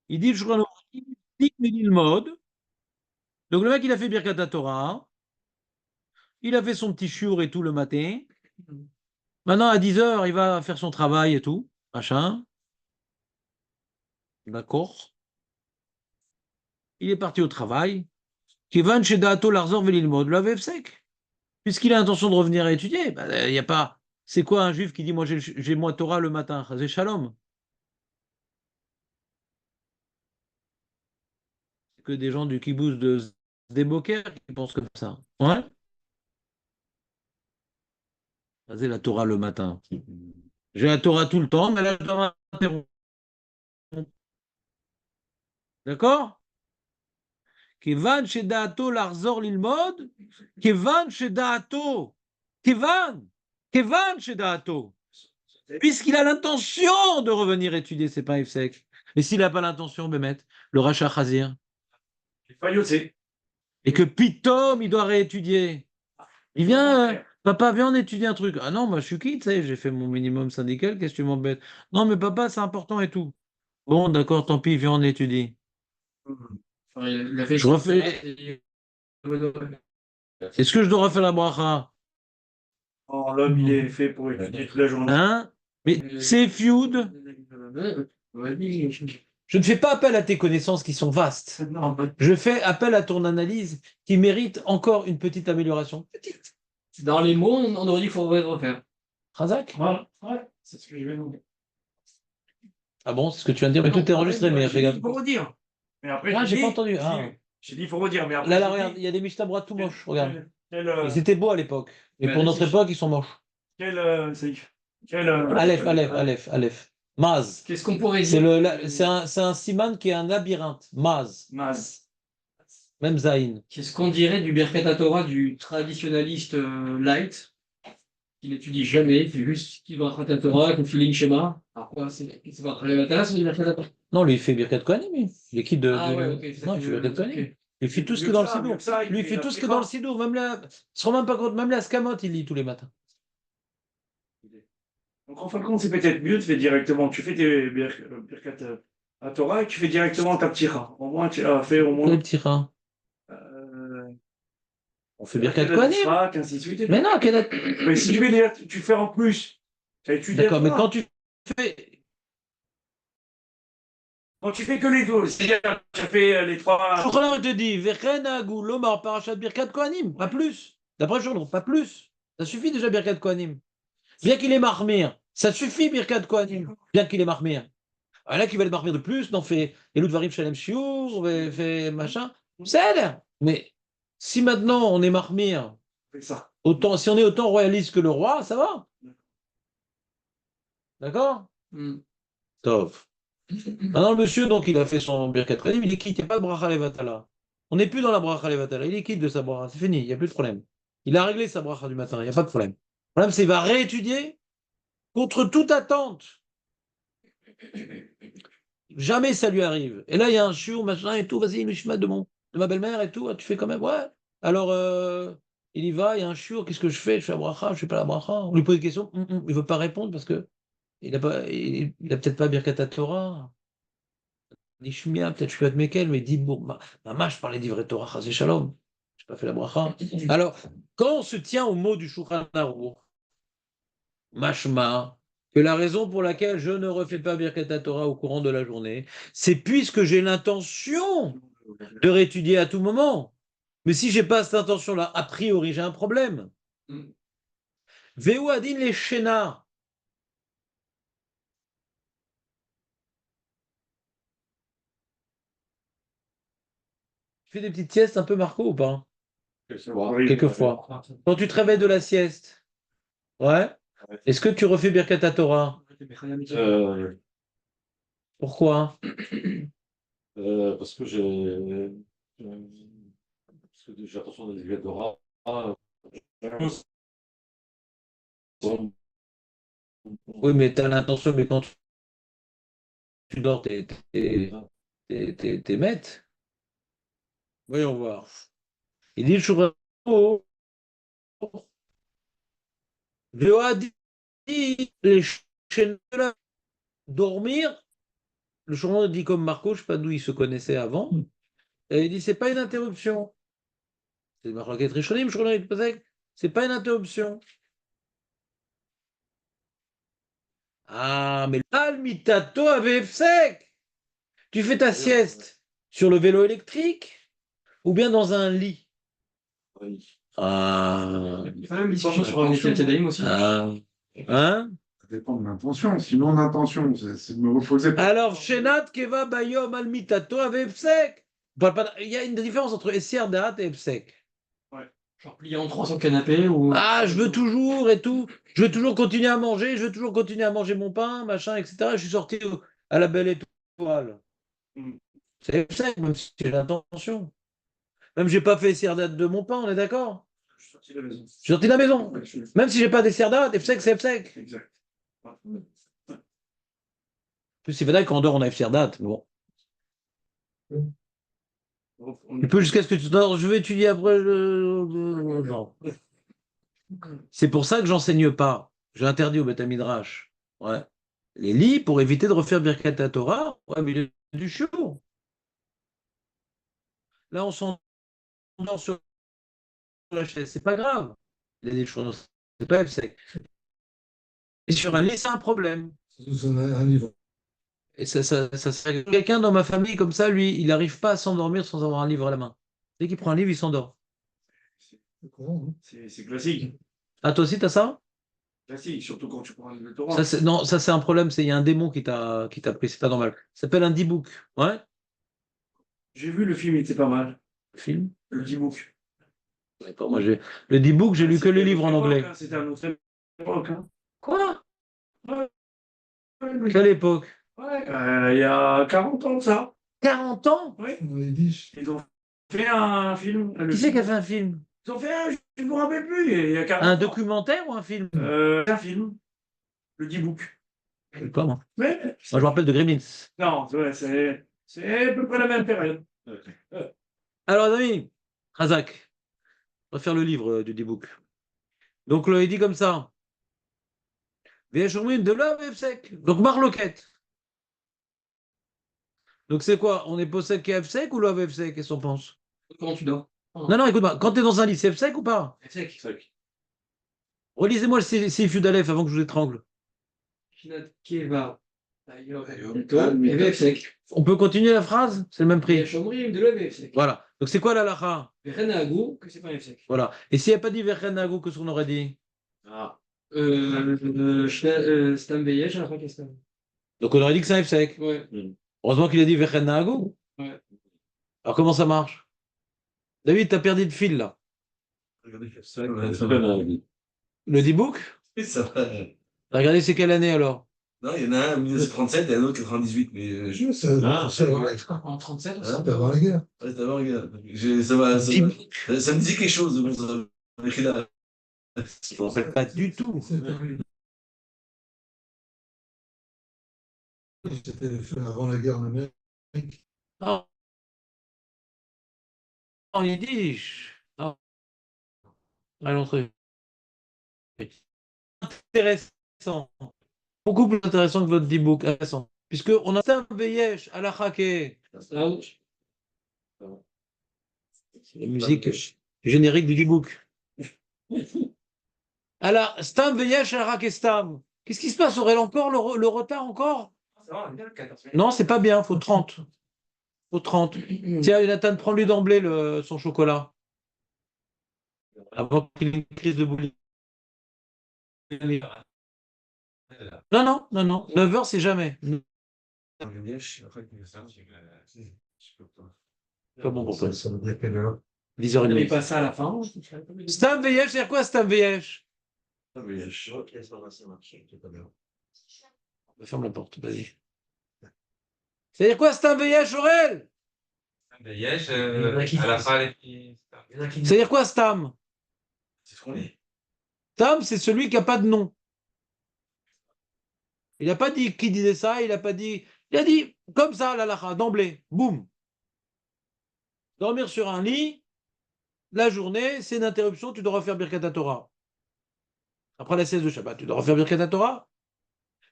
Il dit le Shulchan Aruch, mode. Donc le mec, il a fait Birkat Torah, il a fait son petit shiur et tout le matin. Maintenant, à 10 heures, il va faire son travail et tout, machin. D'accord. Il est parti au travail. Kivan Shedato Larzor Velilmod, le sec. Puisqu'il a l'intention de revenir à étudier, il y a pas. C'est quoi un juif qui dit moi j'ai moi Torah le matin? C'est Shalom. C'est que des gens du kibbutz de Sde qui pensent comme ça. Ouais. C'est la Torah le matin. J'ai la Torah tout le temps, mais là je dois m'interrompre. D'accord? Kevan Shedato Larzor Lilmod, Kevan Shedato, Kevan, Kevan Shedato. Puisqu'il a l'intention de revenir étudier, c'est pas Efsek. Et s'il n'a pas l'intention, Bémet, le rachat Khazir, et que Pitom, il doit réétudier. Il vient, papa, viens, on étudie un truc. Ah non, moi je suis quitte, ça y est, j'ai fait mon minimum syndical, qu'est-ce que tu m'embêtes? Non, mais papa, c'est important et tout. Bon, d'accord, tant pis, viens, on étudie. Il a fait Je refais. Est-ce que je dois refaire la bracha? Oh, l'homme, il est fait pour étudier toute la journée. Hein? Mais c'est feud. Je ne fais pas appel à tes connaissances qui sont vastes. Je fais appel à ton analyse qui mérite encore une petite amélioration. Petite. Dans les mots, on aurait dit qu'il faudrait refaire. Razak? Ouais, c'est ce que je vais nous dire. Ah bon, c'est ce que tu viens de dire, mais tout est enregistré, mais fais gaffe. Il faut redire. Mais après, Ah, j'ai pas entendu. Ah. J'ai dit, il faut redire. Mais après, Là, regarde, il y a des Mishtabra tout moches, regarde. Ils quel, étaient beaux à l'époque. Et pour notre époque, ils sont moches. Saïf, Aleph. Maz. qu'est-ce qu'on pourrait C'est dire? c'est un siman qui est un labyrinthe. Maz. Maz. Même Zaïn. Qu'est-ce qu'on dirait du Birkat Torah du traditionnaliste light, qui n'étudie jamais, qui fait juste qui va Birkat Torah, qui feeling schéma. Alors quoi, c'est pas très matin, c'est du Birkat Torah. Non, lui, il fait Birkat Kohanim, lui. Il est qui de. Ah ouais, ok. Non, il fait Birkat Kohanim. Ok. Il fait tout ce que Mieux dans le ça, Sidour. mieux que ça, Lui, il fait tout ce que dans le Sidour. Même là, se rend même pas compte, même la Skamot, il lit tous les matins. Donc en fin de compte, c'est peut-être mieux de faire directement. Tu fais tes Birkat à Torah et tu fais directement ta ptira. Au moins, tu as fait au Les moins. petits rats. Euh, On fait Birkat Kedat Kohanim. Tzfak, ainsi de suite. Mais non, Kedat. Mais si tu fais en plus, tu as étudié à D'accord, mais Torah. quand tu fais. Quand tu fais que les deux, c'est-à-dire tu as fait les trois. Shulchan Aruch te dit, Vechen Agou, Lomar, Parashat Birkat Kohanim. Pas plus. D'après Shulchan Aruch, pas plus. Ça suffit déjà Birkat Kohanim. Bien qu'il est marmire, ça suffit Birkat Kohanim. Bien qu'il est marmire. Ah, là, qui va le marmire de plus, non, fait Eloud Varif Shalem Shiur, fait machin. C'est elle. Mais si maintenant on est marmire, C'est ça. autant, si on est autant royaliste que le roi, ça va. D'accord? Tov. Maintenant, le monsieur, donc, il a fait son Birkat Kohanim, il est quitte, il n'y a pas de bracha levatala. On n'est plus dans la bracha levatala, il est quitte de sa bracha, c'est fini, il n'y a plus de problème. Il a réglé sa bracha du matin, il n'y a pas de problème. Le problème, c'est qu'il va réétudier contre toute attente. Jamais ça lui arrive. Et là, il y a un chiot, machin et tout, vas-y, Mishma de ma belle-mère et tout, tu fais quand même, ouais. Alors, il y va, il y a un chiot, qu'est-ce que je fais? Je fais la bracha, je fais pas la bracha. On lui pose des questions, il veut pas répondre parce que il a peut-être pas Birkat Torah. Dit Shmia, peut-être je suis Mekel, mais dit bon, maman, je parlais d'Ivret Torah, Chazé Shalom. Je n'ai pas fait la bracha. Alors, quand on se tient au mot du Shulchan Aruch, mashma, que la raison pour laquelle je ne refais pas Birkat Torah au courant de la journée, c'est puisque j'ai l'intention de réétudier à tout moment. Mais si j'ai pas cette intention-là, a priori, j'ai un problème. Veu adin les shena. Tu fais des petites siestes un peu Marco ou pas? Quelquefois. Quand tu te réveilles de la sieste, ouais. Est-ce que tu refais Birkat Torah? Pourquoi? Parce que j'ai l'impression de Dora. Oui, mais tu as l'intention, mais quand tu dors, t'es maître. Voyons voir. Il dit le Shulchan Aruch, Veu adin les shena, dormir le Shulchan dit comme Marco, je ne sais pas d'où il se connaissait avant, et il dit c'est pas une interruption. C'est Marloquet Rishonim, Shulchan Posek, c'est pas une interruption. Ah, mais Almitato avait sec. Tu fais ta sieste sur le vélo électrique ou bien dans un lit? Oui. Ah, Il y a même une discussion sur un Netilat Yadayim aussi. ah, hein? Ça dépend de l'intention. Sinon, l'intention, c'est de me reposer. Alors, Shenat Keva Bayom Almitato avait sec. Il y a une différence entre Essier Da'at et Efsek. Genre plié en 300 canapés ou. Ah, je veux toujours et tout. Je veux toujours continuer à manger. Je veux toujours continuer à manger mon pain, machin, etc. Je suis sorti à la belle étoile. Mm. C'est Efsek, même si j'ai l'intention. Même j'ai pas fait Essier de mon pain, on est d'accord? Je suis sorti de la maison. Je suis sorti de la maison. Ouais, je- Même si j'ai pas d'Essier Efsek, c'est Efsek. Exact. En plus, c'est vrai qu'en dehors, on a Essier bon. Tu peux jusqu'à ce que tu t'en... Je vais étudier après. Non. C'est pour ça que j'enseigne pas. J'ai interdit au Beth Midrash. Ouais. Les lits pour éviter de refaire Birkat Torah. Ouais, mais il est du chiot. Là, on s'endort sur la chaise. C'est pas grave. Il y a des choses. C'est pas sec. Et sur un lit, c'est un problème. Et quelqu'un dans ma famille comme ça, lui, il n'arrive pas à s'endormir sans avoir un livre à la main. Dès qu'il prend un livre, il s'endort. C'est classique. Ah, toi aussi, t'as ça? Classique, surtout quand tu prends le Torah. Non, ça c'est un problème. Il y a un démon qui t'a pris. C'est pas normal. Ça s'appelle un D-book. Ouais? J'ai vu le film, il était pas mal. Le film? Le D-Book. Moi, le D-book, j'ai lu que le livre en anglais. C'était un autre époque. Hein. Quoi? Ouais, Quelle époque? il y a 40 ans de ça. 40 ans? Oui. Ils ont fait un film. Qui c'est qui a fait un film? Ils ont fait un, je ne me rappelle plus, il y a 40 Un ans. documentaire ou un film? Un film. Le D-Book. Je sais pas, moi. Mais, Moi, je me rappelle de Gremlins. non, c'est à peu près la même période. Alors, les amis, Razak, on va faire le livre du D-book. Donc, il dit comme ça. Véchoumin de l'œuf sec. Donc, Marloquette. Donc, c'est quoi? On est possède qui est sec ou l'œuf sec? Qu'est-ce qu'on pense? Comment tu dors? Non, non, écoute-moi. Quand tu es dans un lit, c'est sec ou pas? Sec. Relisez-moi le Sifud Aleph avant que je vous étrangle. Shinat Keva. Bayom sec. On peut continuer la phrase? C'est le même Il y a prix. Shomrim de l'œuf sec. Voilà. Donc, c'est quoi la lacha? Verenagou, que c'est pas un sec. Voilà. Et s'il n'y a pas dit Verchenago, qu'est-ce qu'on aurait dit? Ah, Stam Beyesh, à la fin, qu'est-ce que Donc, on aurait dit que c'est un sec. Ouais. Heureusement qu'il a dit Verchenago. Ouais. Alors, comment ça marche? David, t'as perdu de fil, là. regardez, c'est vrai. Le D-book? Oui, ça va. T'as regardé c'est quelle année, alors? Non, il y en a un en 1937 et un autre 98, mais En 37, on Hein, s'en avant la guerre. ouais, d'abord, regarde. Ça me dit quelque chose. Bon, ça m'a écrit là. Je ne me rappelle pas du tout. C'était fait avant la guerre en Amérique. Non, en yiddish. Non. Allons, très intéressant. Beaucoup plus intéressant que votre D-book. Intéressant. Puisqu'on a un Veyesh à la Hake. C'est la musique générique du D-book. Alors, Stam Veyesh à la Hake Stam. Qu'est-ce qui se passe? Aurait encore le retard encore? Non, c'est pas bien. Faut 30. Faut 30. Tiens, Jonathan, prends-lui d'emblée son chocolat. Avant qu'il ait une crise de boulimie. Non, non, non, non. 9h, c'est jamais. Pas bon pour toi. Ça veut dire quelle heure? 10h30. Mais 10h30. pas ça à la fin. Stam Veyesh, c'est quoi Stam Veyesh? Ferme la porte, vas-y. C'est-à-dire quoi Stam Veyesh, Aurel? Yesh, à la fin, les filles. C'est-à-dire quoi Stam? C'est ce qu'on dit. Stam, c'est celui qui n'a pas de nom. Il n'a pas dit qui disait ça, il n'a pas dit. Il a dit comme ça, la d'emblée, boum. Dormir sur un lit, la journée, c'est une interruption, tu dois refaire Birkat Torah. Après la sieste de Shabbat, tu dois refaire Birkat Torah.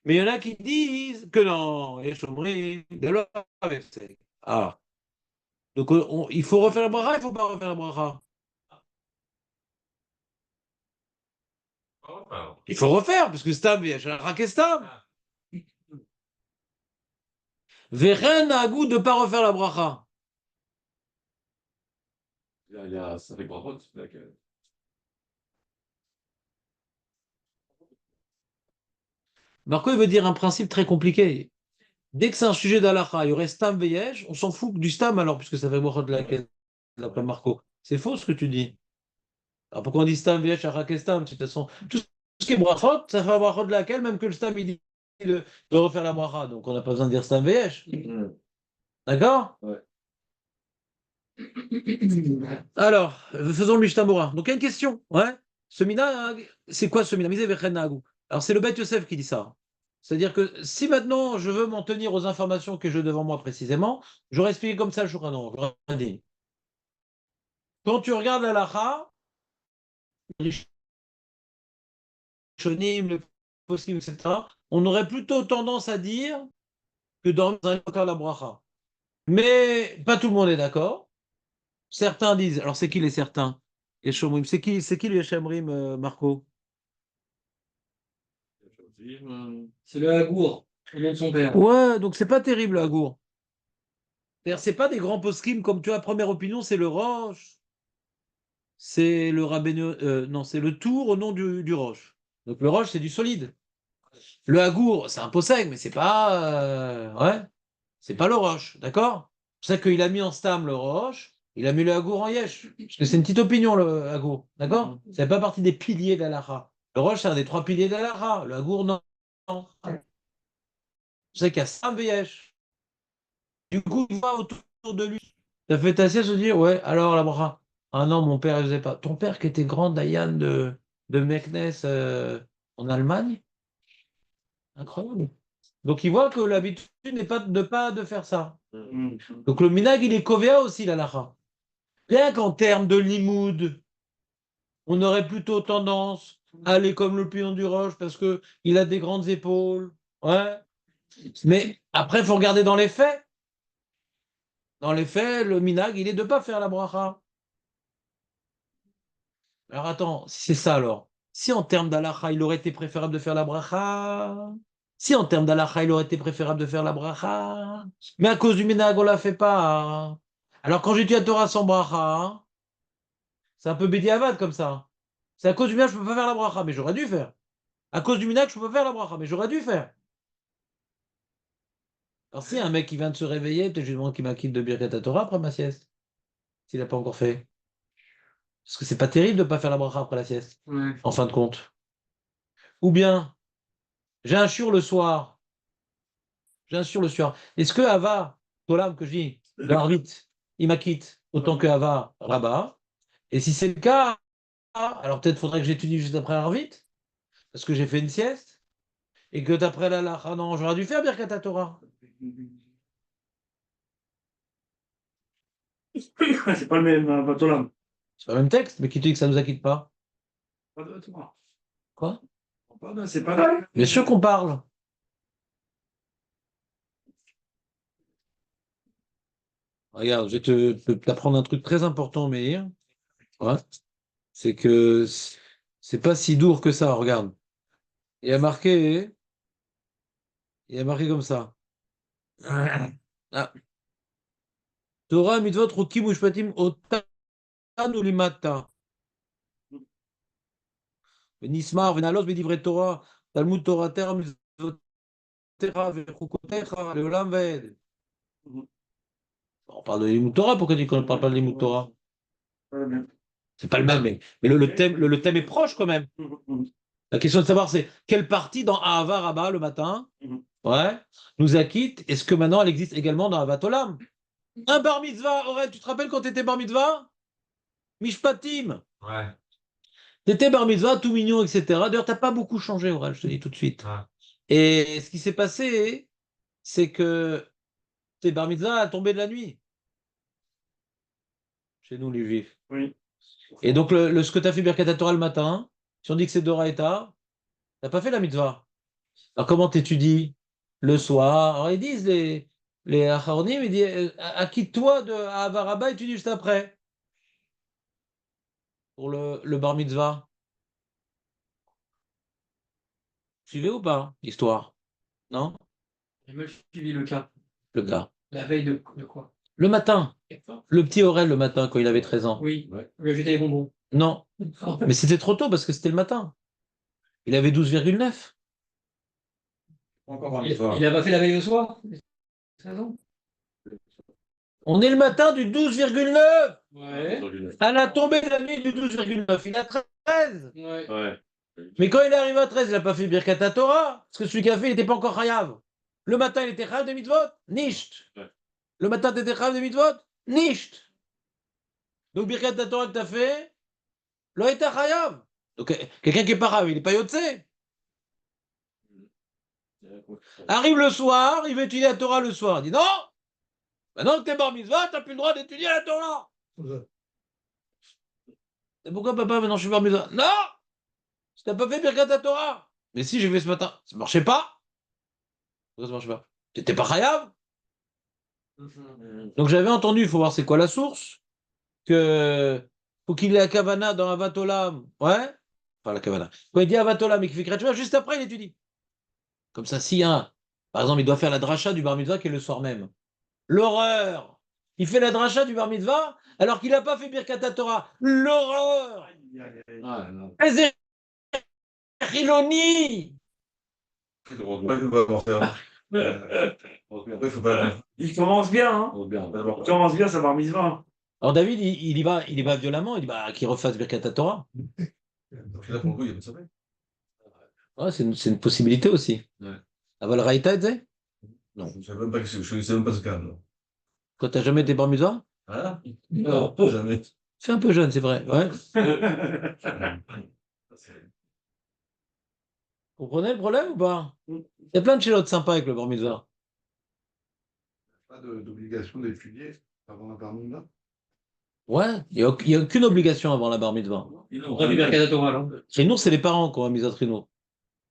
Mais il y en a qui disent que non, et Chomri, de l'autre avec. Ah. Donc il faut refaire la bracha, il ne faut pas refaire la bracha. Enfin, Il faut refaire, parce que Stam, il y a Rakestam. Vechen a goût de ne pas refaire la bracha. Ça fait grand route. Marco, il veut dire un principe très compliqué. Dès que c'est un sujet d'Alacha, il y aurait Stam Veyesh, on s'en fout du Stam alors, puisque ça fait brachot de laquelle, d'après Marco. C'est faux ce que tu dis. Alors pourquoi on dit Stam Veyesh à Rakestam? De toute façon, tout ce qui est brachot, ça fait brachot de laquelle, même que le Stam, il dit de refaire la bracha. Donc on n'a pas besoin de dire Stam Veyesh. D'accord? Ouais. Alors, faisons le Mishtamura. Donc il y a une question. Ouais. Ce minag, c'est quoi ce minag? Alors c'est le Beth Yosef qui dit ça. C'est-à-dire que si maintenant je veux m'en tenir aux informations que j'ai devant moi précisément, j'aurais expliqué comme ça le Shulchan Aruch. J'aurais dit. Quand tu regardes la Lacha, les Shonim, le Poskim, etc., on aurait plutôt tendance à dire que dans un cas la bracha. Mais pas tout le monde est d'accord. Certains disent, alors c'est qui les certains? Les Shomrim. C'est qui les Shomrim, Marco? C'est le Hagour, le nom de son père. Ouais, donc c'est pas terrible, Agour. C'est-à-dire, c'est pas des grands poskim comme tu as, première opinion, c'est le Roche, c'est le Rabbeinu, non, c'est le Tour au nom du Roche. Donc le Roche, c'est du solide. Le Agour, c'est un possègue, mais c'est pas, ouais, c'est pas le Roche, d'accord? C'est pour ça qu'il a mis en stam le Roche, il a mis le Agour en Yesh, parce que c'est une petite opinion, le Agour, d'accord? Ça fait pas partie des piliers d'Alaha. Le Roche, c'est un des trois piliers d'Alaha, le Agour, non. C'est qu'il y a Sam Yesh. Du coup, il va autour de lui. Ça fait assez se dire, ouais, alors la bracha. Ah non, mon père, il faisait pas. Ton père qui était grand Dayan de Meknes en Allemagne? Incroyable. Donc il voit que l'habitude n'est pas de faire ça. Donc le minag, il est kovéa aussi, la lacha. Rien qu'en termes de limoud, on aurait plutôt tendance à aller comme le pion du roche parce que il a des grandes épaules. Ouais. Mais après, il faut regarder dans les faits. Dans les faits, le minag, il est de ne pas faire la bracha. Alors attends, si c'est ça alors. Si en termes d'alacha, il aurait été préférable de faire la bracha. Si en termes d'alacha, il aurait été préférable de faire la bracha. Mais à cause du minag, on la fait pas. Alors quand j'étudie la Torah sans bracha, c'est un peu bédiavad comme ça. C'est à cause du minag, je peux pas faire la bracha, mais j'aurais dû faire. À cause du minag, je peux pas faire la bracha, mais j'aurais dû faire. Alors si un mec qui vient de se réveiller, peut-être je lui demande qu'il m'acquitte de Birkat Torah après ma sieste. S'il n'a pas encore fait. Parce que c'est pas terrible de ne pas faire la bracha après la sieste, Ouais. en fin de compte. Ou bien, j'ai un shiur le soir. J'ai un shiur le soir. Est-ce que Ava, Tolam que je dis, Garvit, il m'acquitte autant que Ava, Rabat? Et si c'est le cas, alors peut-être faudrait que j'étudie juste après Arvit, parce que j'ai fait une sieste, et que d'après la lacha, non, j'aurais dû faire Birkat Torah. C'est pas le même Batolam. C'est pas le même texte, mais qui te dit que ça ne nous acquitte pas? Pas de toi. Quoi? C'est pas. Bien sûr qu'on parle. Regarde, je vais t'apprendre un truc très important, Meir. Ouais. C'est que c'est pas si dur que ça, regarde. Il y a marqué, il y a marqué comme ça. Ah. Torah mitzvot rukim ushpatim otan ulimata. Nismar venalos bedivre Torah Talmud Torah ter mitzvot tera vechukotecha leolam vaed. On parle de Limud Torah, pourquoi tu ne parles pas de Limud Torah? C'est pas le même, mais le thème est proche quand même. La question de savoir, c'est quelle partie dans Ahava Rabbah le matin, ouais, nous acquitte. Est-ce que maintenant elle existe également dans Ahavat Olam? Un bar mitzvah, Aurel, tu te rappelles quand tu étais bar mitzvah? Mishpatim. Ouais. Tu étais bar mitzvah, tout mignon, etc. D'ailleurs, tu n'as pas beaucoup changé, Aurel, je te dis tout de suite. Ouais. Et ce qui s'est passé, c'est que tes bar mitzvah a tombé de la nuit. Chez nous, les juifs. Oui. Et donc, ce que tu as fait Birkat Torah le matin, si on dit que c'est Doraïta, tu n'as pas fait la mitzvah. Alors, comment t'étudies? Le soir. Alors, ils disent, les Acharonim, ils disent, acquitte-toi de Avaraba, étudie juste après. Pour le bar mitzvah. Suivez ou pas, l'histoire? Non? J'ai mal suivi le cas. Le cas. La veille de quoi? Le matin. Le petit Aurel, le matin, quand il avait 13 ans. Oui, Ouais. lui a jeté les bonbons. Non. Mais c'était trop tôt parce que c'était le matin. Il avait 12,9. Encore Il n'a pas fait la veille au soir? 13 ans? On est le matin du 12,9. Ouais. À la tombée de la nuit du 12,9. Il a 13. Ouais. Ouais. Mais quand il est arrivé à 13, il n'a pas fait Birkat Torah. Parce que celui qui a fait, il n'était pas encore Chayav. Le matin, il était Chayav de mitzvot. Nicht. Ouais. Le matin, tu étais Chayav de mitzvot. Nicht. Donc, Birkat Torah que tu as fait, là, il était Chayav. Donc, quelqu'un qui est pas Chayav, il n'est pas Yotze. Arrive le soir, il veut étudier la Torah le soir. Il dit non, maintenant que t'es bar mitzvah, t'as plus le droit d'étudier la Torah. Et pourquoi papa, maintenant je suis bar mitzvah? Non, si t'as pas fait Birkat Torah. Mais si, j'ai fait ce matin. Ça marchait pas. Pourquoi ça marchait pas? T'étais pas Chayav. Donc j'avais entendu, il faut voir c'est quoi la source, que faut qu'il ait la Kavana dans Avatolam. Ouais. Enfin la Kavana. Quand il dit Avatolam et qu'il fait Kriyat juste après il étudie. Comme ça, si un, par exemple, il doit faire la dracha du bar mitzvah qui est le soir même. L'horreur! Il fait la dracha du bar mitzvah alors qu'il n'a pas fait Birkat Torah. L'horreur! Ah, non. Ezé Chiloni! Ouais, faut pas avoir peur. Après, faut pas. Il commence bien, hein. Faut bien. Il commence bien, ça va mitzvah. Alors David, il y va violemment, il dit bah, qu'il refasse Birkat Torah. Donc là, pour le coup, il y a pas de sommeil. Ouais, c'est une possibilité aussi. Ouais. Aval Raïta, Ezé? Non. Je ne savais même pas je sais même pas ce cas. Quand t'as jamais été bar mitzvah? Voilà. Non. Jamais. C'est un peu jeune, c'est vrai. Ouais. Vous comprenez le problème ou pas? Il y a plein de chélotes sympas avec le bar mitzvah. Pas d'obligation d'étudier avant la bar mitzvah. Ouais, il n'y a aucune obligation avant la bar mitzvah. On a vu Birkat Torah, là. Trinour, c'est les parents qui ont mis à Trinour.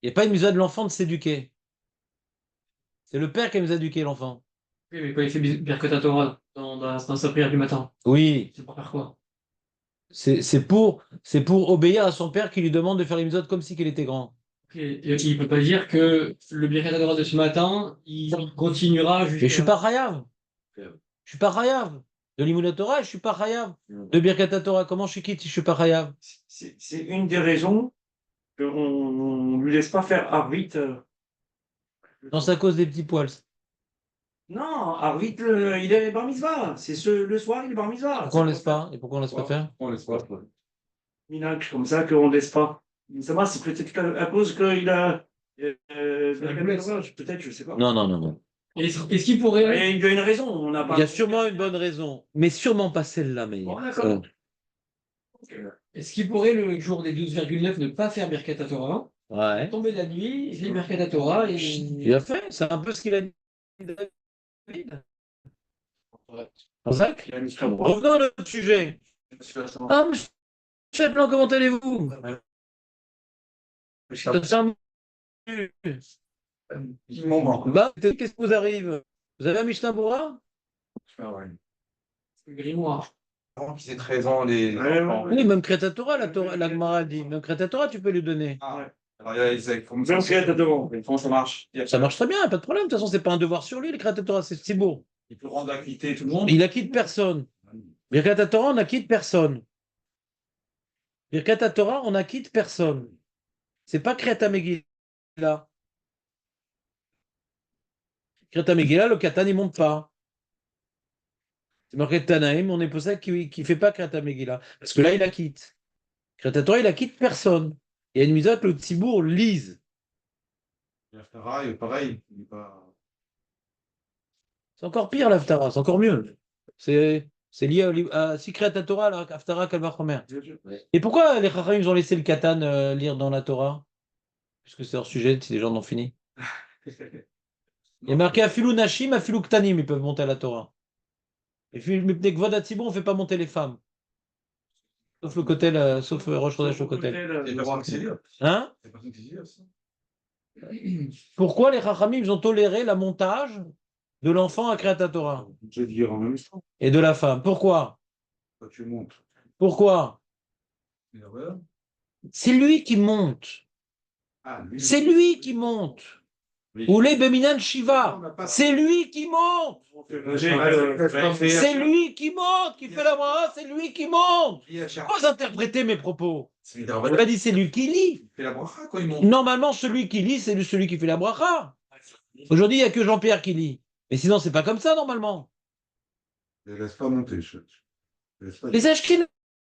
Il n'y a pas une mise de l'enfant de s'éduquer. C'est le père qui a mis à éduquer l'enfant. Oui, mais quand il fait Birkat Torah dans sa prière du matin, Oui, c'est pour faire quoi? c'est pour obéir à son père qui lui demande de faire les mitzvot comme si qu'il était grand. Ok, et il peut pas dire que le Birkat Torah de ce matin, il continuera jusqu'à... Mais je suis pas Chayav. Je suis pas Chayav. De l'Imouna Torah, je suis pas Chayav. De Birkat Torah, comment je suis quitte si je suis pas Chayav? C'est une des raisons qu'on ne lui laisse pas faire Arvit. Non, c'est à cause des petits poils. Non, Arvit, il est bar mitzvah. Le soir, il est bar mitzvah. Pourquoi on laisse pas? Et pourquoi on laisse pas faire? On laisse pas. Minac, comme ça qu'on ne laisse pas. Ça va, c'est peut-être à cause qu'il a. Peut-être, je sais pas. Non, non, non, non. Est-ce qu'il pourrait... Il y a une raison. On n'a pas. Il y a sûrement une bonne raison, mais sûrement pas celle-là, mais. Bon, d'accord. Est-ce qu'il pourrait, le jour des 12,9, ne pas faire Birkat Torah, Ouais. tomber la nuit, il fait Birkat Torah et... Il a fait, c'est un peu ce qu'il a dit. David. Zach, revenons à notre sujet. Ah, monsieur Blanc, comment allez-vous? Bah, qu'est-ce qui vous arrive? Vous avez un Mishnah Bora? Grimoire. Avant qu'ils aient 13 ans, les Ouais, enfants. ouais. Oui, même Kreta Torah, la Gemara dit. Même Kreta Torah, tu peux lui donner. Ah ouais. Alors, il y a Isaac. Même si elle est devant. Comment ça marche? Ça marche très bien, pas de problème. De toute façon, c'est pas un devoir sur lui, les Kreta Torah, c'est beau. Il peut rendre acquitté tout le monde. Il acquitte personne. Birkat Torah, on n'acquitte personne. Birkat Torah, on n'acquitte personne. C'est pas Kreta Megillah. Kreta Megillah, le Katan, il monte pas. C'est marqué Tanaïm, on est pour ça qui fait pas Kreta Megillah. Parce que là, il acquitte. Kreta Torah, il acquitte personne. Il y a une mise que le Tzibour lise. Pareil, il n'est pas. C'est encore pire, l'Aftara, c'est encore mieux. C'est lié à Sikret Torah, l'Aftara Kalvachomer. Et pourquoi les Chachamim ils ont laissé le Katan lire dans la Torah? Puisque c'est leur sujet, si les gens n'ont fini. Il y a marqué Afilou Nashim, Afilou Ktanim, ils peuvent monter à la Torah. Et puis, Kvod Hatzibur, on ne fait pas monter les femmes. Sauf le côté, sauf Rosh Chodesh le côté. Il y a personne qui sait lire. Hein? Il y a personne qui sait lire, ça. Pourquoi les Chachamim ils ont toléré la montage de l'enfant à Kriyat Torah Je vais dire en même temps, et de la femme? Pourquoi? quand tu montes. Pourquoi? Une erreur. C'est lui qui monte. Ah, lui, C'est lui qui monte. Ou les Beminan Shiva. C'est lui qui monte. C'est lui qui monte, qui fait la bracha, c'est lui qui monte. Pourquoi vous interprétez mes propos? C'est une Je erreur. n'ai pas dit c'est lui qui lit. Il fait la bracha quand il monte. Normalement, celui qui lit, c'est celui qui fait la bracha. Aujourd'hui, il n'y a que Jean-Pierre qui lit. Mais sinon, c'est pas comme ça, normalement. Ne laisse pas monter. Laisse pas- Les Ashkenazim,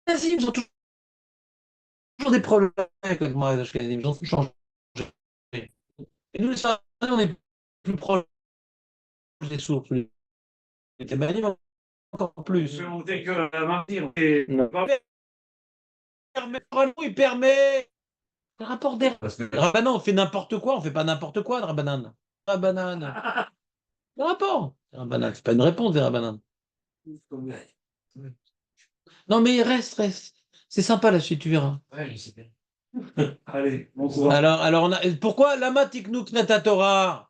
ils ont toujours des problèmes avec moi, les Ashkenazim. Ils ont tout changé. Et nous, les Sfaradiens, on est plus proches des sources. Les Thémanim, encore plus. Dès que martyr, et Non. Il permet. Le rapport d'air. Parce que Rabbanan, on fait n'importe quoi, on fait pas n'importe quoi, de Rabbanan. Rabbanan. Le rapport. Rabbanan, c'est pas une réponse, des Rabbanan. Non, mais reste. C'est sympa la suite, tu verras. Ouais, je sais bien. allez, bon courage. Alors pourquoi Lama Tiknuk Torah?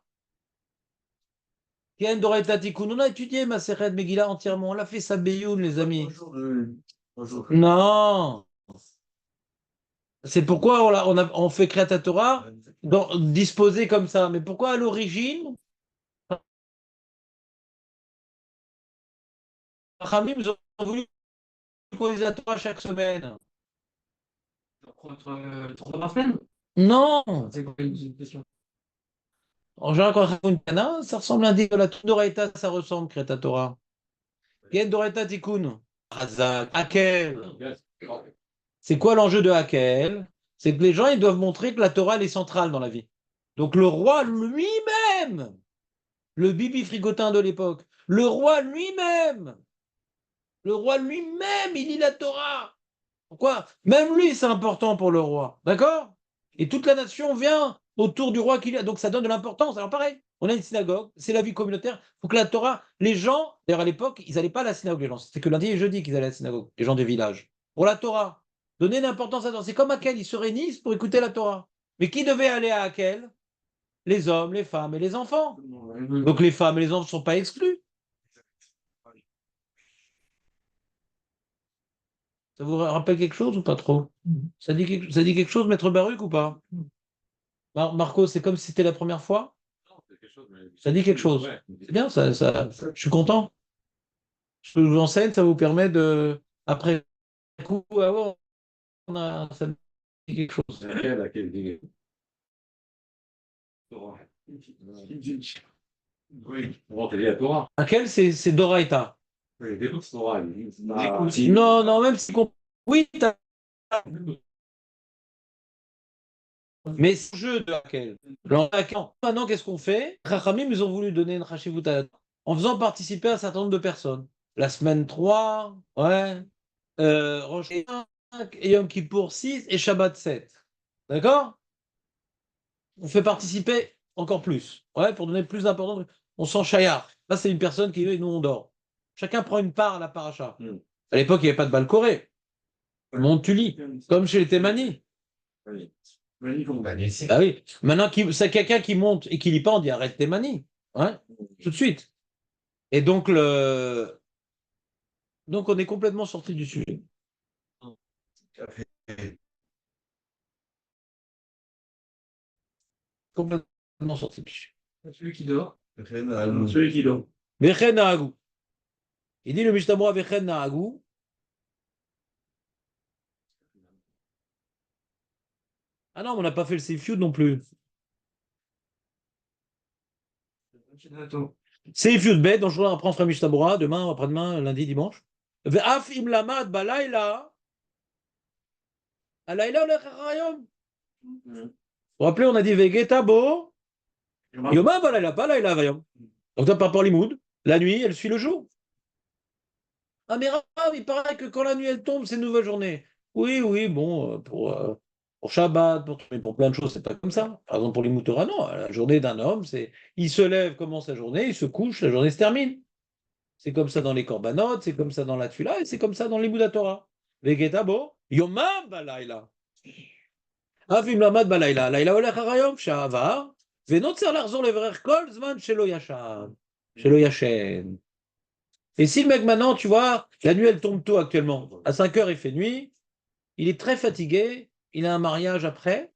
Ken Doraita Tikkun. On a étudié ma Masechet Megillah entièrement. On l'a fait Sabéyoun, les amis. Bonjour. Non. C'est pourquoi on fait Kriyat Torah disposé comme ça. Mais pourquoi à l'origine, Rachamim, ils ont voulu poser la Torah chaque semaine? Trois par semaine? Non. C'est quoi une question? En général, quand on fait une Tana, ça ressemble à un dit la Doraita, ça ressemble, Kriyat Torah. Ken Doraita Tikkun. Hazak. Hakel. C'est quoi l'enjeu de Hakel? C'est que les gens, ils doivent montrer que la Torah elle est centrale dans la vie. Donc le roi lui-même, le Bibi frigotin de l'époque, le roi lui-même, il lit la Torah. Pourquoi? Même lui, c'est important pour le roi. D'accord? Et toute la nation vient autour du roi qui lit. Donc ça donne de l'importance. Alors pareil, on a une synagogue, c'est la vie communautaire. Il faut que la Torah, les gens, d'ailleurs à l'époque, ils n'allaient pas à la synagogue, les gens. C'était que lundi et jeudi qu'ils allaient à la synagogue, les gens des villages. Pour la Torah, donner l'importance à la Torah. C'est comme Hakel, ils se réunissent pour écouter la Torah. Mais qui devait aller à Hakel? Les hommes, les femmes et les enfants. Donc les femmes et les enfants ne sont pas exclus. Ça vous rappelle quelque chose ou pas trop? Ça dit quelque chose, Maître Baruch, ou pas? Marco, c'est comme si c'était la première fois? Ça dit quelque chose. C'est bien, je suis content. Je vous enseigne, ça vous permet de, après coup, ça dit quelque chose. Oui, on va à Torah. Laquelle, c'est Doraïta. Oui, des trucs Torah. Non, même si... Oui, mais c'est le jeu de laquelle. Maintenant, qu'est-ce qu'on fait? Rachamim, ils ont voulu donner une chashivut en faisant participer un certain nombre de personnes. La semaine 3, ouais, Rosh 5, et Yom Kippour 6 et Shabbat 7. D'accord? On fait participer encore plus. Ouais, pour donner plus d'importance. On s'en chaillard. Là, c'est une personne qui veut et nous, on dort. Chacun prend une part à la paracha. À l'époque, il n'y avait pas de balcoré. Le monde, tu lis. Comme chez les Thémani. Ah oui. Maintenant, c'est quelqu'un qui monte et qui lit pas, on dit arrête tes manies. Hein, tout de suite. Et donc, on est complètement sorti du sujet. Complètement sorti du sujet. Celui qui dort. Celui qui dort. Vechen Nahagou. Il dit le Mishnah Vechen Nahagou. Ah non, on n'a pas fait le Seifyud non plus. Seifyud Bet, donc je vais reprendre Frère Mishnah demain, après-demain, lundi, dimanche. Ve'af im lamad balayla. Alayla ou l'echachayom. Vous vous rappelez, on a dit Vegetabo. Yoma balayla, pas layla vayom. Donc, par rapport à l'imoud, la nuit, elle suit le jour. Ah, mais Rav, il paraît que quand la nuit, elle tombe, c'est une nouvelle journée. Oui, bon, pour Shabbat, pour plein de choses, c'est pas comme ça. Par exemple, pour les Torah, non. La journée d'un homme, c'est il se lève, commence sa journée, il se couche, la journée se termine. C'est comme ça dans les Korbanot, c'est comme ça dans la Tfila, et c'est comme ça dans les Torah. Vegetabo, Yomam balayla. אף אם למד בלילה, הלילה הולך אחר היום שעבר, ואינו צריך לחזור לברך כל זמן שלא ישן, שלא ישן. Et si le mec maintenant, tu vois, la nuit elle tombe tôt actuellement, à 5 heures il fait nuit, il est très fatigué, il a un mariage après,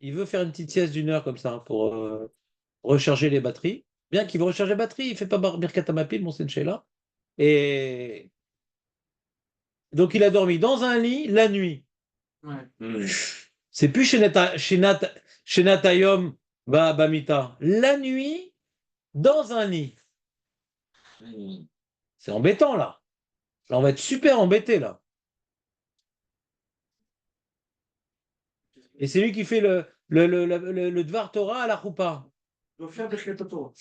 il veut faire une petite sieste d'1 heure comme ça pour recharger les batteries. Bien qu'il veut recharger les batteries, il fait pas Birkat Hamapil, mon Senchela. Et donc il a dormi dans un lit la nuit. Ouais. C'est plus chez Natayom Bamita. La nuit, dans un lit. C'est embêtant là. Là, on va être super embêté là. Et c'est lui qui fait le Dvar Torah à la Choupa. Il doit faire Birkat Torah.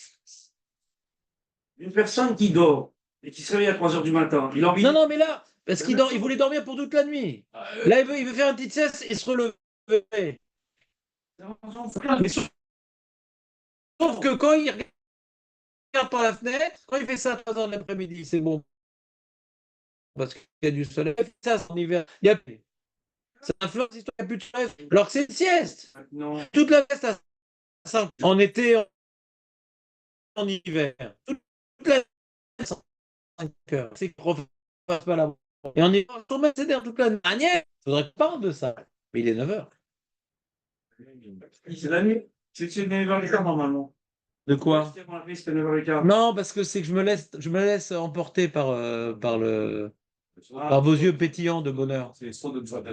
Une personne qui dort et qui se réveille à 3 heures du matin, il a envie. Non, mais là, parce qu'il il voulait dormir pour toute la nuit. Là, il veut faire une petite sieste et se relever. Mais sauf que quand il regarde par la fenêtre, quand il fait ça à 3 heures de l'après-midi, c'est bon. Parce qu'il y a du soleil. Ça, c'est en hiver. Il y a plus. Ça influence si il n'y a plus de soleil. Alors que c'est une sieste. Non. Toute la sieste à 5. En été, en hiver. Toute la sieste à 5 heures. C'est qu'on ne fasse pas la. Et on est tombé derrière toute la nuit. Il faudrait qu'on parle de ça. Mais il est 9 heures. C'est la nuit. C'est 9h15 normalement. De quoi? C'était 9h15. Non, parce que c'est que je me laisse emporter par vos yeux pétillants de bonheur. C'est trop de fois